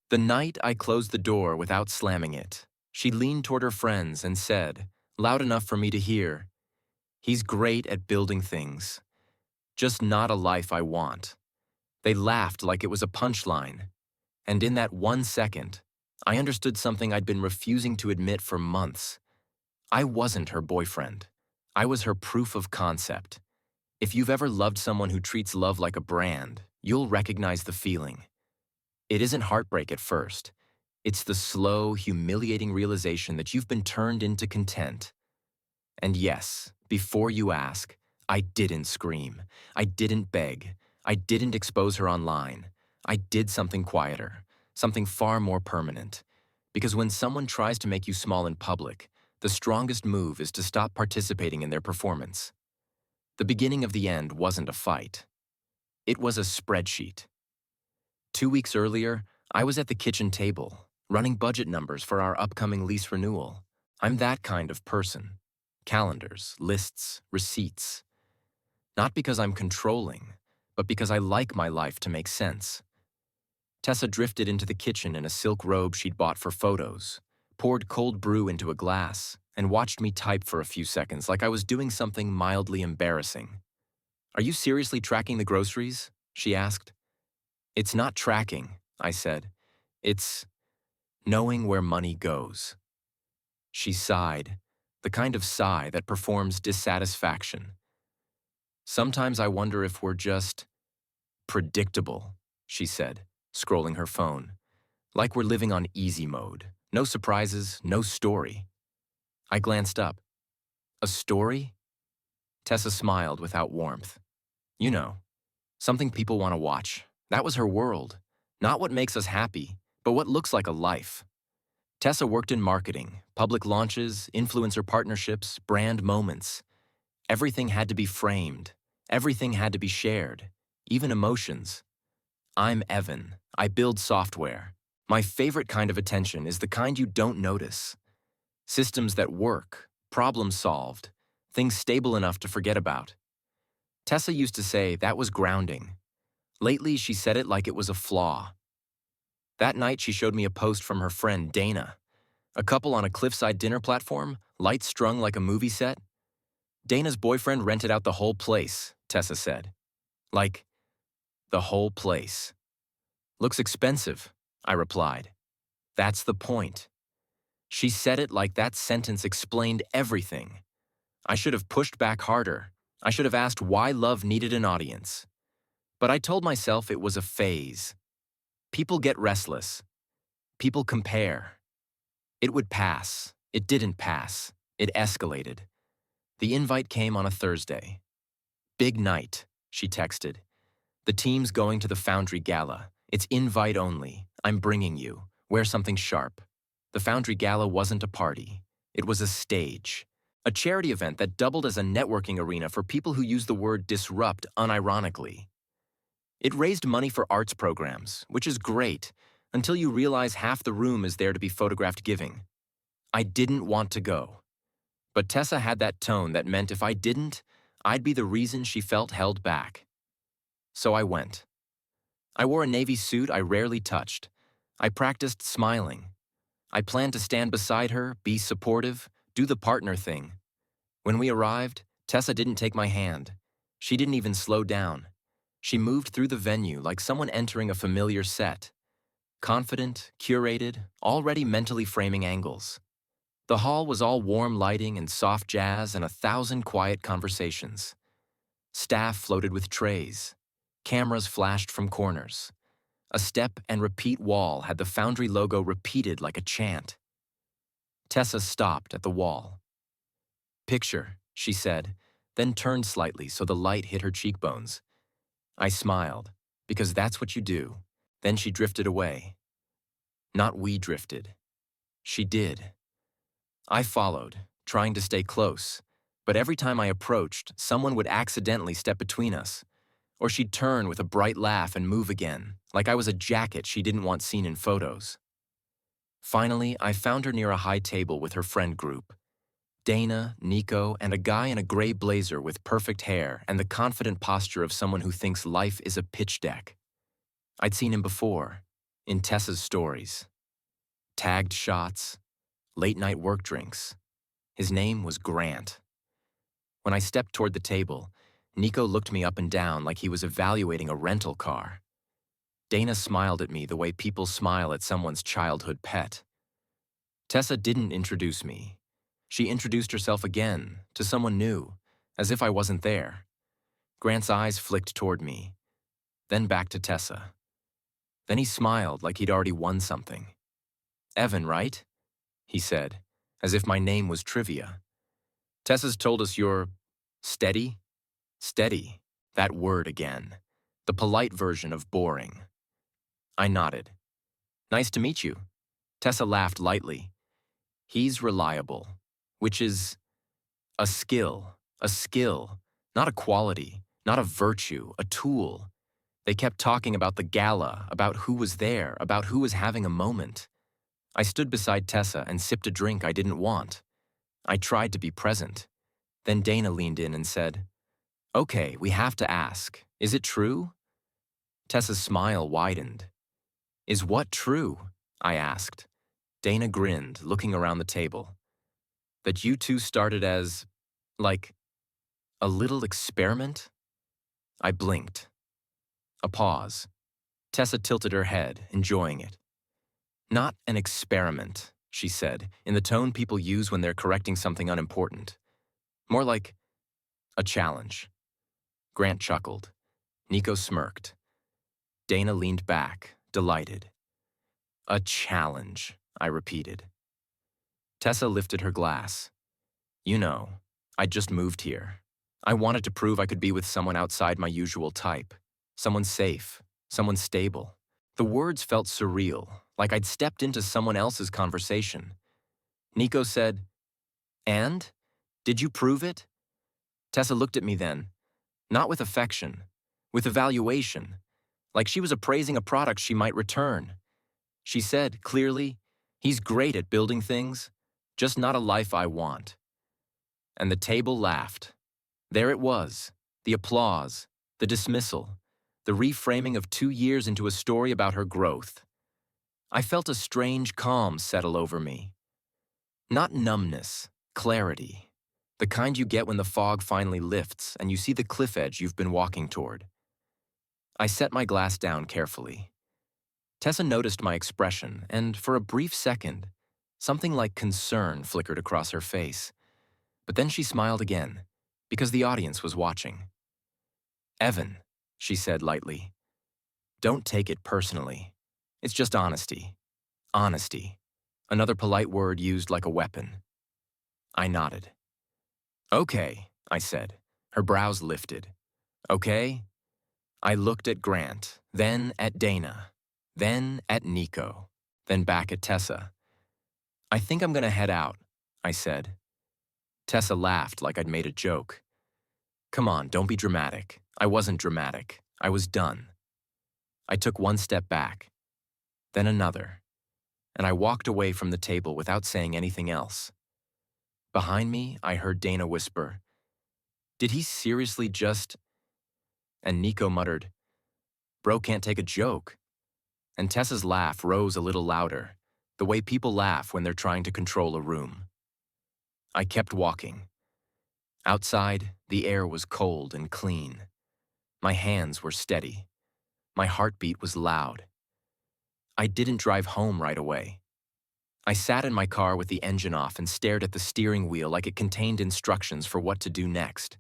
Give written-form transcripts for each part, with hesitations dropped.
The night I closed the door without slamming it, she leaned toward her friends and said, loud enough for me to hear, "He's great at building things, just not a life I want." They laughed like it was a punchline, and in that 1 second, I understood something I'd been refusing to admit for months. I wasn't her boyfriend. I was her proof of concept. If you've ever loved someone who treats love like a brand, you'll recognize the feeling. It isn't heartbreak at first. It's the slow, humiliating realization that you've been turned into content. And yes, before you ask, I didn't scream. I didn't beg. I didn't expose her online. I did something quieter, something far more permanent. Because when someone tries to make you small in public, the strongest move is to stop participating in their performance. The beginning of the end wasn't a fight. It was a spreadsheet. 2 weeks earlier, I was at the kitchen table, running budget numbers for our upcoming lease renewal. I'm that kind of person. Calendars, lists, receipts. Not because I'm controlling, but because I like my life to make sense. Tessa drifted into the kitchen in a silk robe she'd bought for photos, poured cold brew into a glass, and watched me type for a few seconds like I was doing something mildly embarrassing. "Are you seriously tracking the groceries?" she asked. "It's not tracking," I said. "It's knowing where money goes." She sighed, the kind of sigh that performs dissatisfaction. "Sometimes I wonder if we're just predictable," she said, scrolling her phone. "Like we're living on easy mode. No surprises, no story." I glanced up. "A story?" Tessa smiled without warmth. "You know, something people want to watch." That was her world. Not what makes us happy, but what looks like a life. Tessa worked in marketing, public launches, influencer partnerships, brand moments. Everything had to be framed. Everything had to be shared, even emotions. I'm Evan. I build software. My favorite kind of attention is the kind you don't notice. Systems that work, problem solved, things stable enough to forget about. Tessa used to say that was grounding. Lately, she said it like it was a flaw. That night, she showed me a post from her friend, Dana. A couple on a cliffside dinner platform, lights strung like a movie set. Dana's boyfriend rented out the whole place, Tessa said. Like, the whole place. "Looks expensive," I replied. "That's the point." She said it like that sentence explained everything. I should have pushed back harder. I should have asked why love needed an audience. But I told myself it was a phase. People get restless. People compare. It would pass. It didn't pass. It escalated. The invite came on a Thursday. "Big night," she texted. "The team's going to the Foundry Gala. It's invite only. I'm bringing you. Wear something sharp." The Foundry Gala wasn't a party. It was a stage. A charity event that doubled as a networking arena for people who use the word disrupt unironically. It raised money for arts programs, which is great, until you realize half the room is there to be photographed giving. I didn't want to go. But Tessa had that tone that meant if I didn't, I'd be the reason she felt held back. So I went. I wore a navy suit I rarely touched. I practiced smiling. I planned to stand beside her, be supportive, do the partner thing. When we arrived, Tessa didn't take my hand. She didn't even slow down. She moved through the venue like someone entering a familiar set. Confident, curated, already mentally framing angles. The hall was all warm lighting and soft jazz and 1,000 quiet conversations. Staff floated with trays. Cameras flashed from corners. A step and repeat wall had the Foundry logo repeated like a chant. Tessa stopped at the wall. "Picture," she said, then turned slightly so the light hit her cheekbones. I smiled, because that's what you do. Then she drifted away. Not we drifted. She did. I followed, trying to stay close, but every time I approached, someone would accidentally step between us, or she'd turn with a bright laugh and move again, like I was a jacket she didn't want seen in photos. Finally, I found her near a high table with her friend group. Dana, Nico, and a guy in a gray blazer with perfect hair and the confident posture of someone who thinks life is a pitch deck. I'd seen him before, in Tessa's stories. Tagged shots, late-night work drinks. His name was Grant. When I stepped toward the table, Nico looked me up and down like he was evaluating a rental car. Dana smiled at me the way people smile at someone's childhood pet. Tessa didn't introduce me. She introduced herself again, to someone new, as if I wasn't there. Grant's eyes flicked toward me, then back to Tessa. Then he smiled like he'd already won something. "Evan, right?" he said, as if my name was trivia. "Tessa's told us you're steady?" Steady, that word again. The polite version of boring. I nodded. "Nice to meet you." Tessa laughed lightly. "He's reliable," which is a skill, not a quality, not a virtue, a tool. They kept talking about the gala, about who was there, about who was having a moment. I stood beside Tessa and sipped a drink I didn't want. I tried to be present. Then Dana leaned in and said, "Okay, we have to ask. Is it true?" Tessa's smile widened. "Is what true?" I asked. Dana grinned, looking around the table. "That you two started as, like, a little experiment?" I blinked. A pause. Tessa tilted her head, enjoying it. "Not an experiment," she said, in the tone people use when they're correcting something unimportant. "More like a challenge." Grant chuckled. Nico smirked. Dana leaned back, delighted. "A challenge," I repeated. Tessa lifted her glass. "You know, I just moved here. I wanted to prove I could be with someone outside my usual type. Someone safe, someone stable." The words felt surreal, like I'd stepped into someone else's conversation. Nico said, "And? Did you prove it?" Tessa looked at me then, not with affection, with evaluation, like she was appraising a product she might return. She said, clearly, "He's great at building things, just not a life I want." And the table laughed. There it was, the applause, the dismissal, the reframing of 2 years into a story about her growth. I felt a strange calm settle over me. Not numbness, clarity. The kind you get when the fog finally lifts and you see the cliff edge you've been walking toward. I set my glass down carefully. Tessa noticed my expression, and for a brief second, something like concern flickered across her face. But then she smiled again, because the audience was watching. "Evan," she said lightly, "don't take it personally. It's just honesty. Honesty. Another polite word used like a weapon." I nodded. "Okay," I said. Her brows lifted. "Okay?" I looked at Grant, then at Dana, then at Nico, then back at Tessa. "I think I'm gonna head out," I said. Tessa laughed like I'd made a joke. "Come on, don't be dramatic." I wasn't dramatic. I was done. I took one step back, then another, and I walked away from the table without saying anything else. Behind me, I heard Dana whisper, "Did he seriously just—" And Nico muttered, "Bro can't take a joke." And Tessa's laugh rose a little louder, the way people laugh when they're trying to control a room. I kept walking. Outside, the air was cold and clean. My hands were steady. My heartbeat was loud. I didn't drive home right away. I sat in my car with the engine off and stared at the steering wheel like it contained instructions for what to do next.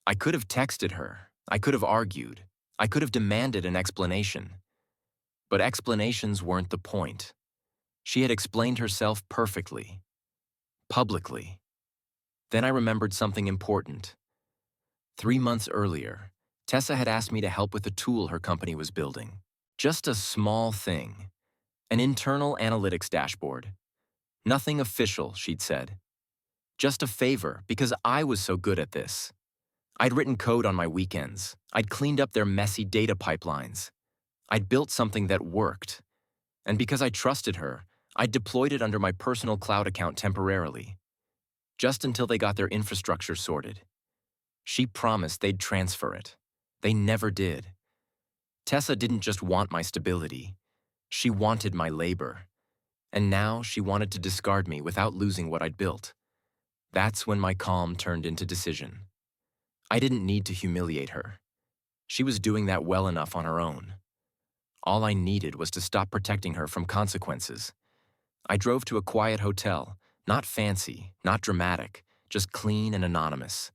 I could have texted her. I could have argued. I could have demanded an explanation. But explanations weren't the point. She had explained herself perfectly. Publicly. Then I remembered something important. 3 months earlier, Tessa had asked me to help with a tool her company was building. Just a small thing. An internal analytics dashboard. Nothing official, she'd said. Just a favor, because I was so good at this. I'd written code on my weekends. I'd cleaned up their messy data pipelines. I'd built something that worked. And because I trusted her, I'd deployed it under my personal cloud account temporarily. Just until they got their infrastructure sorted. She promised they'd transfer it. They never did. Tessa didn't just want my stability. She wanted my labor, and now she wanted to discard me without losing what I'd built. That's when my calm turned into decision. I didn't need to humiliate her. She was doing that well enough on her own. All I needed was to stop protecting her from consequences. I drove to a quiet hotel, not fancy, not dramatic, just clean and anonymous.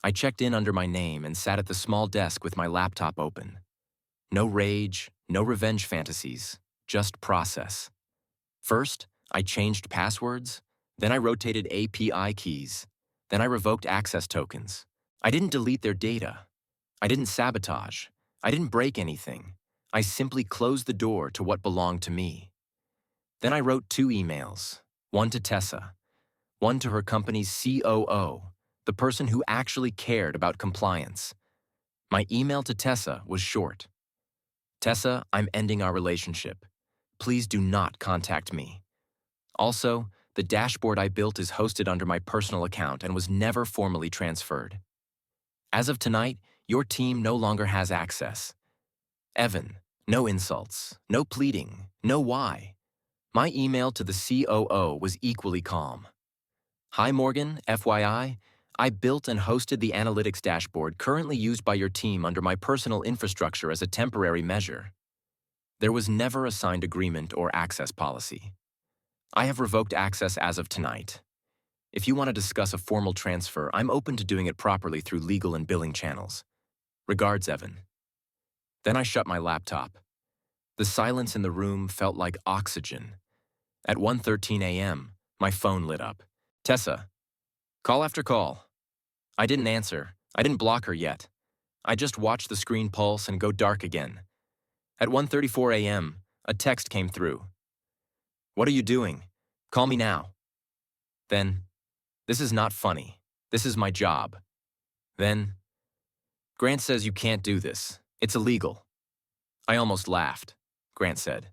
I checked in under my name and sat at the small desk with my laptop open. No rage, no revenge fantasies, just process. First, I changed passwords, then I rotated API keys, then I revoked access tokens. I didn't delete their data. I didn't sabotage. I didn't break anything. I simply closed the door to what belonged to me. Then I wrote 2 emails, one to Tessa, one to her company's COO, the person who actually cared about compliance. My email to Tessa was short. Tessa, I'm ending our relationship. Please do not contact me. Also, the dashboard I built is hosted under my personal account and was never formally transferred. As of tonight, your team no longer has access. Evan, no insults, no pleading, no why. My email to the COO was equally calm. Hi Morgan, FYI, I built and hosted the analytics dashboard currently used by your team under my personal infrastructure as a temporary measure. There was never a signed agreement or access policy. I have revoked access as of tonight. If you want to discuss a formal transfer, I'm open to doing it properly through legal and billing channels. Regards, Evan. Then I shut my laptop. The silence in the room felt like oxygen. At 1:13 a.m., my phone lit up. Tessa. Call after call. I didn't answer. I didn't block her yet. I just watched the screen pulse and go dark again. At 1:34 a.m., a text came through. What are you doing? Call me now. Then, this is not funny. This is my job. Then, Grant says you can't do this. It's illegal. I almost laughed, Grant said.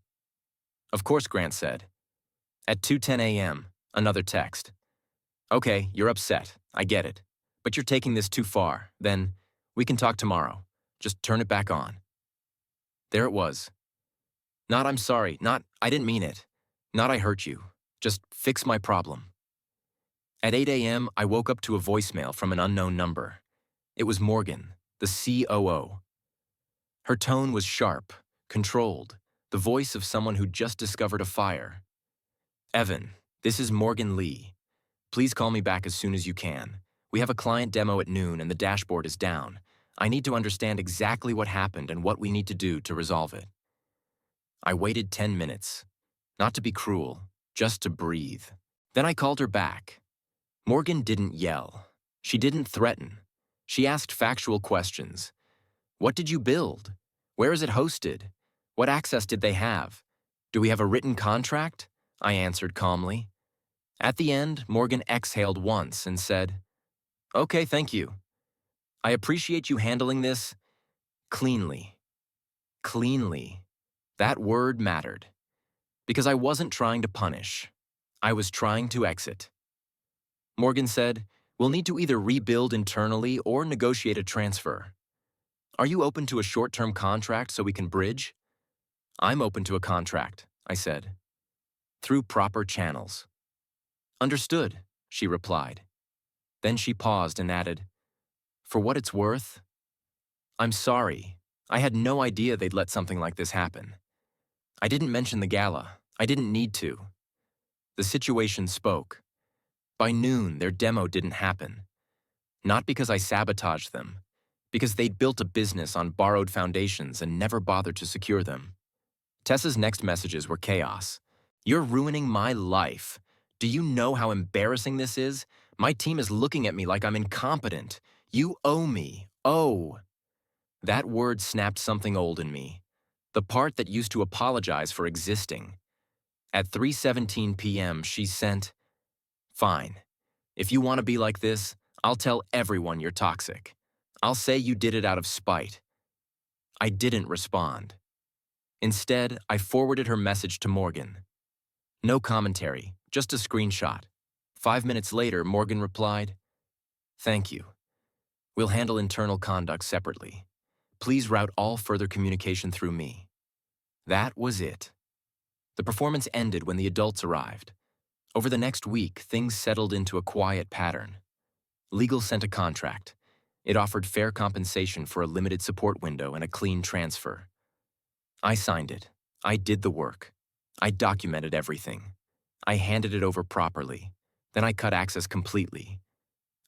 Of course, Grant said. At 2:10 a.m., another text. Okay, you're upset. I get it. But you're taking this too far. Then, we can talk tomorrow. Just turn it back on. There it was. Not I'm sorry, not I didn't mean it. Not I hurt you. Just fix my problem. At 8 a.m., I woke up to a voicemail from an unknown number. It was Morgan, the COO. Her tone was sharp, controlled, the voice of someone who just discovered a fire. Evan, this is Morgan Lee. Please call me back as soon as you can. We have a client demo at noon and the dashboard is down. I need to understand exactly what happened and what we need to do to resolve it. I waited 10 minutes. Not to be cruel, just to breathe. Then I called her back. Morgan didn't yell. She didn't threaten. She asked factual questions. What did you build? Where is it hosted? What access did they have? Do we have a written contract? I answered calmly. At the end, Morgan exhaled once and said, Okay, thank you. I appreciate you handling this cleanly. Cleanly. That word mattered. Because I wasn't trying to punish. I was trying to exit. Morgan said, We'll need to either rebuild internally or negotiate a transfer. Are you open to a short-term contract so we can bridge? I'm open to a contract, I said. Through proper channels. Understood, she replied. Then she paused and added, For what it's worth, I'm sorry. I had no idea they'd let something like this happen. I didn't mention the gala. I didn't need to. The situation spoke. By noon, their demo didn't happen. Not because I sabotaged them, because they'd built a business on borrowed foundations and never bothered to secure them. Tessa's next messages were chaos. You're ruining my life. Do you know how embarrassing this is? My team is looking at me like I'm incompetent. You owe me. Oh. That word snapped something old in me. The part that used to apologize for existing. At 3:17 p.m., she sent, Fine. If you want to be like this, I'll tell everyone you're toxic. I'll say you did it out of spite. I didn't respond. Instead, I forwarded her message to Morgan. No commentary, just a screenshot. 5 minutes later, Morgan replied, Thank you. We'll handle internal conduct separately. Please route all further communication through me. That was it. The performance ended when the adults arrived. Over the next week, things settled into a quiet pattern. Legal sent a contract. It offered fair compensation for a limited support window and a clean transfer. I signed it. I did the work. I documented everything. I handed it over properly. Then I cut access completely.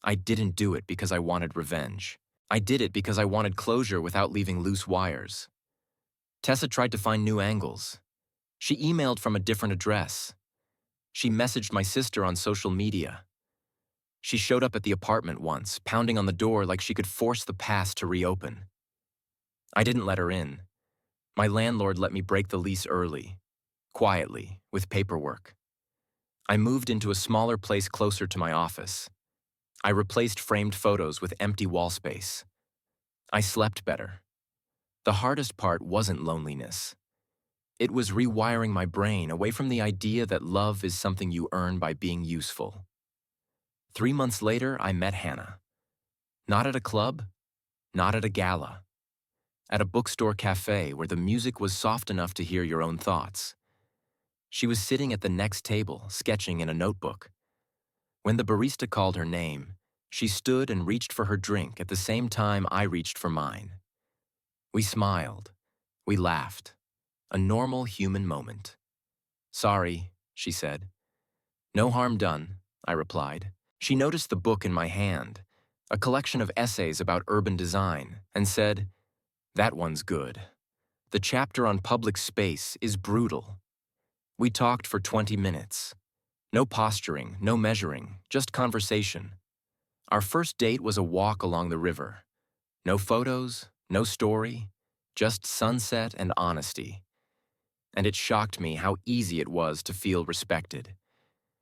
I didn't do it because I wanted revenge. I did it because I wanted closure without leaving loose wires. Tessa tried to find new angles. She emailed from a different address. She messaged my sister on social media. She showed up at the apartment once, pounding on the door like she could force the past to reopen. I didn't let her in. My landlord let me break the lease early, quietly, with paperwork. I moved into a smaller place closer to my office. I replaced framed photos with empty wall space. I slept better. The hardest part wasn't loneliness. It was rewiring my brain away from the idea that love is something you earn by being useful. 3 months later, I met Hannah. Not at a club, not at a gala. At a bookstore cafe where the music was soft enough to hear your own thoughts. She was sitting at the next table, sketching in a notebook. When the barista called her name, she stood and reached for her drink at the same time I reached for mine. We smiled. We laughed. A normal human moment. "Sorry," she said. "No harm done," I replied. She noticed the book in my hand, a collection of essays about urban design, and said, "That one's good. The chapter on public space is brutal." We talked for 20 minutes. No posturing, no measuring, just conversation. Our first date was a walk along the river. No photos, no story, just sunset and honesty. And it shocked me how easy it was to feel respected.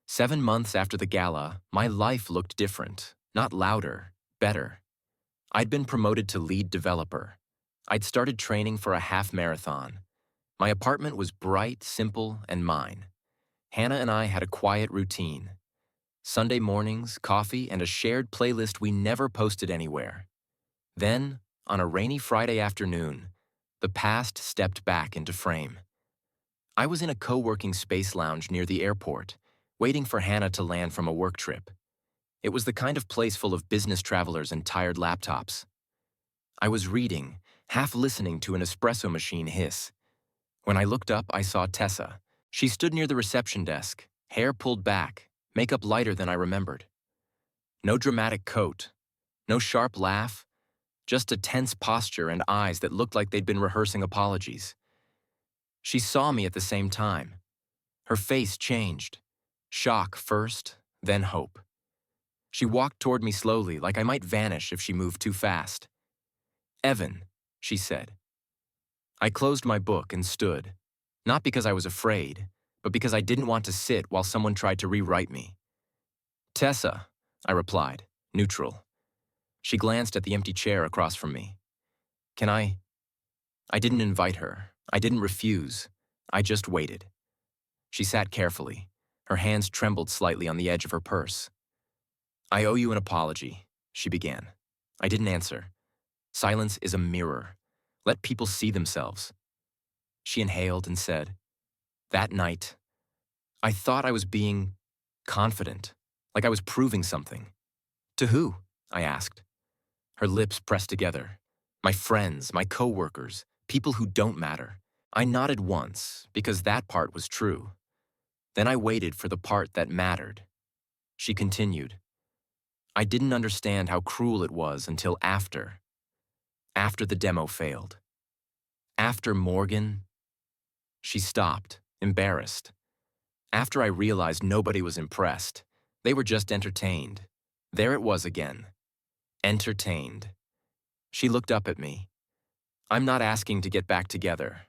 7 months after the gala, my life looked different, not louder, better. I'd been promoted to lead developer. I'd started training for a half marathon. My apartment was bright, simple, and mine. Hannah and I had a quiet routine. Sunday mornings, coffee, and a shared playlist we never posted anywhere. Then, on a rainy Friday afternoon, the past stepped back into frame. I was in a co-working space lounge near the airport, waiting for Hannah to land from a work trip. It was the kind of place full of business travelers and tired laptops. I was reading, half listening to an espresso machine hiss. When I looked up, I saw Tessa. She stood near the reception desk, hair pulled back, makeup lighter than I remembered. No dramatic coat, no sharp laugh, just a tense posture and eyes that looked like they'd been rehearsing apologies. She saw me at the same time. Her face changed. Shock first, then hope. She walked toward me slowly, like I might vanish if she moved too fast. "Evan," she said. I closed my book and stood, not because I was afraid, but because I didn't want to sit while someone tried to rewrite me. "Tessa," I replied, neutral. She glanced at the empty chair across from me. "Can I?" I didn't invite her. I didn't refuse. I just waited. She sat carefully. Her hands trembled slightly on the edge of her purse. "I owe you an apology," she began. I didn't answer. Silence is a mirror. Let people see themselves. She inhaled and said, "That night, I thought I was being confident, like I was proving something." "To who?" I asked. Her lips pressed together. "My friends, my coworkers, people who don't matter." I nodded once, because that part was true. Then I waited for the part that mattered. She continued, "I didn't understand how cruel it was until after. After the demo failed. After Morgan." She stopped, embarrassed. After I realized nobody was impressed. They were just entertained. There it was again. Entertained. She looked up at me. "I'm not asking to get back together.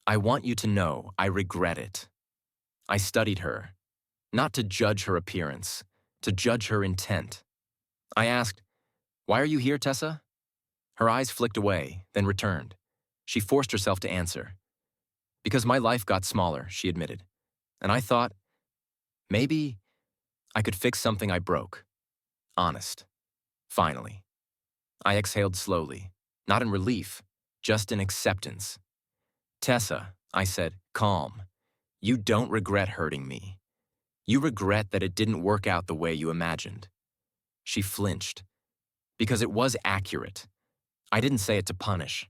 I want you to know I regret it." I studied her, not to judge her appearance, to judge her intent. I asked, "Why are you here, Tessa?" Her eyes flicked away, then returned. She forced herself to answer. "Because my life got smaller," she admitted. And I thought, maybe I could fix something I broke. Honest. Finally. I exhaled slowly, not in relief, just in acceptance. Tessa, I said, calm. You don't regret hurting me. You regret that it didn't work out the way you imagined. She flinched. Because it was accurate. I didn't say it to punish.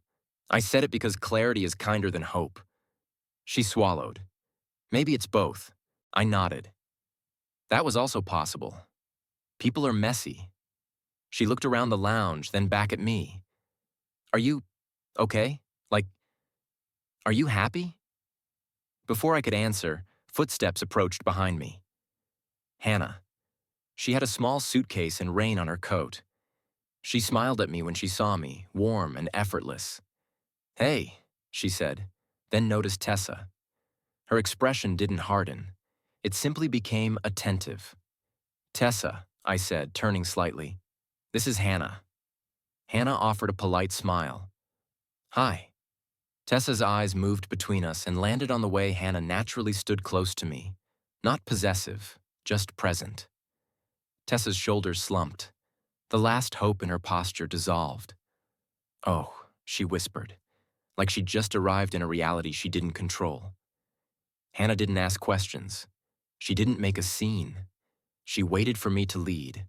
I said it because clarity is kinder than hope. She swallowed. Maybe it's both. I nodded. That was also possible. People are messy. She looked around the lounge, then back at me. Are you okay? Like, are you happy? Before I could answer, footsteps approached behind me. Hannah. She had a small suitcase and rain on her coat. She smiled at me when she saw me, warm and effortless. Hey, she said, then noticed Tessa. Her expression didn't harden. It simply became attentive. Tessa, I said, turning slightly. This is Hannah. Hannah offered a polite smile. Hi. Tessa's eyes moved between us and landed on the way Hannah naturally stood close to me. Not possessive, just present. Tessa's shoulders slumped. The last hope in her posture dissolved. Oh, she whispered, like she'd just arrived in a reality she didn't control. Hannah didn't ask questions. She didn't make a scene. She waited for me to lead.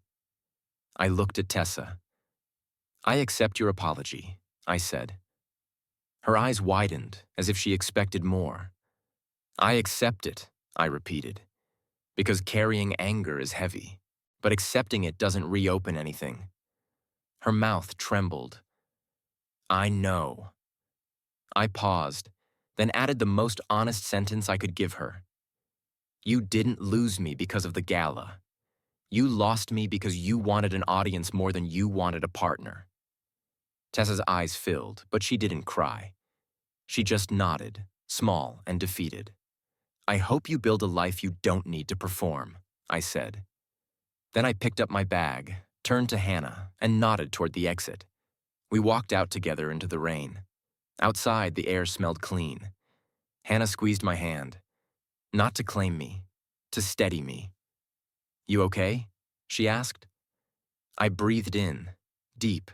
I looked at Tessa. I accept your apology, I said. Her eyes widened, as if she expected more. I accept it, I repeated, because carrying anger is heavy, but accepting it doesn't reopen anything. Her mouth trembled. I know. I paused, then added the most honest sentence I could give her. You didn't lose me because of the gala. You lost me because you wanted an audience more than you wanted a partner. Tessa's eyes filled, but she didn't cry. She just nodded, small and defeated. I hope you build a life you don't need to perform, I said. Then I picked up my bag, turned to Hannah, and nodded toward the exit. We walked out together into the rain. Outside, the air smelled clean. Hannah squeezed my hand. Not to claim me, to steady me. You okay? She asked. I breathed in, deep.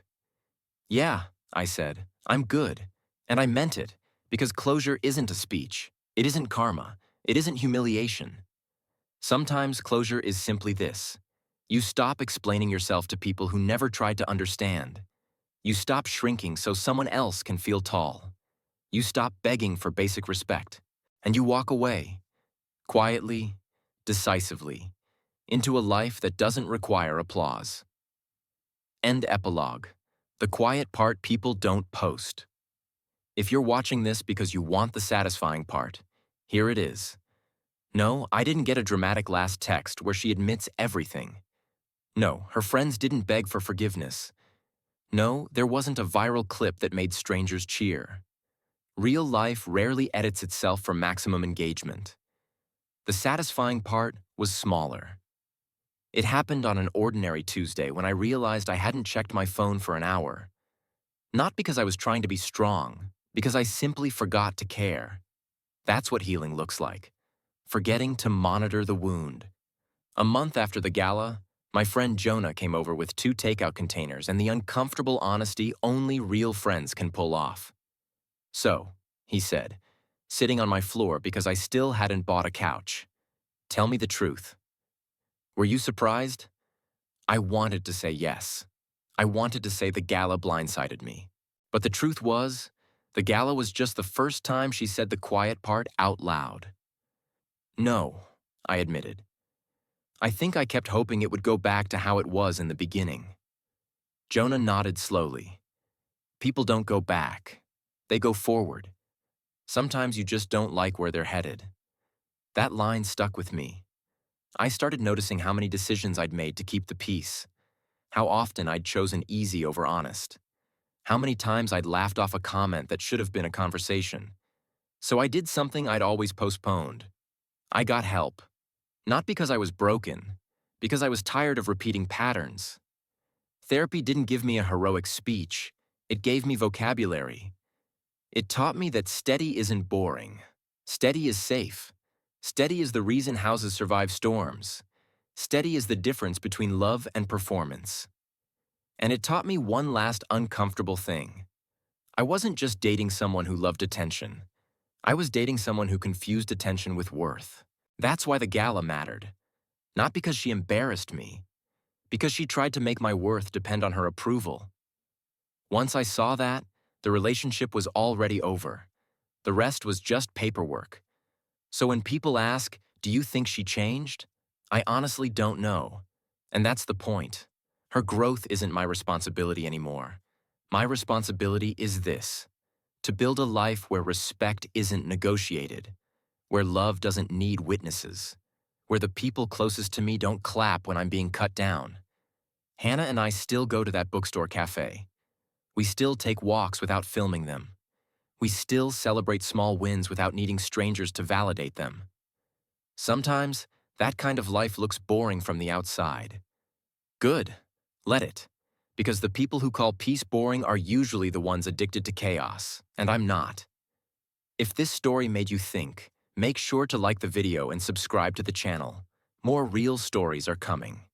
Yeah, I said, I'm good. And I meant it, because closure isn't a speech. It isn't karma. It isn't humiliation. Sometimes closure is simply this. You stop explaining yourself to people who never tried to understand. You stop shrinking so someone else can feel tall. You stop begging for basic respect. And you walk away, quietly, decisively, into a life that doesn't require applause. End epilogue. The quiet part people don't post. If you're watching this because you want the satisfying part, here it is. No, I didn't get a dramatic last text where she admits everything. No, her friends didn't beg for forgiveness. No, there wasn't a viral clip that made strangers cheer. Real life rarely edits itself for maximum engagement. The satisfying part was smaller. It happened on an ordinary Tuesday when I realized I hadn't checked my phone for an hour. Not because I was trying to be strong, because I simply forgot to care. That's what healing looks like. Forgetting to monitor the wound. A month after the gala, my friend Jonah came over with 2 takeout containers and the uncomfortable honesty only real friends can pull off. So, he said, sitting on my floor because I still hadn't bought a couch. Tell me the truth. Were you surprised? I wanted to say yes. I wanted to say the gala blindsided me. But the truth was, the gala was just the first time she said the quiet part out loud. No, I admitted. I think I kept hoping it would go back to how it was in the beginning. Jonah nodded slowly. People don't go back. They go forward. Sometimes you just don't like where they're headed. That line stuck with me. I started noticing how many decisions I'd made to keep the peace. How often I'd chosen easy over honest. How many times I'd laughed off a comment that should have been a conversation. So I did something I'd always postponed. I got help. Not because I was broken, because I was tired of repeating patterns. Therapy didn't give me a heroic speech. It gave me vocabulary. It taught me that steady isn't boring. Steady is safe. Steady is the reason houses survive storms. Steady is the difference between love and performance. And it taught me one last uncomfortable thing. I wasn't just dating someone who loved attention. I was dating someone who confused attention with worth. That's why the gala mattered. Not because she embarrassed me, because she tried to make my worth depend on her approval. Once I saw that, the relationship was already over. The rest was just paperwork. So when people ask, do you think she changed? I honestly don't know. And that's the point. Her growth isn't my responsibility anymore. My responsibility is this: to build a life where respect isn't negotiated, where love doesn't need witnesses, where the people closest to me don't clap when I'm being cut down. Hannah and I still go to that bookstore cafe. We still take walks without filming them. We still celebrate small wins without needing strangers to validate them. Sometimes, that kind of life looks boring from the outside. Good. Let it. Because the people who call peace boring are usually the ones addicted to chaos, and I'm not. If this story made you think, make sure to like the video and subscribe to the channel. More real stories are coming.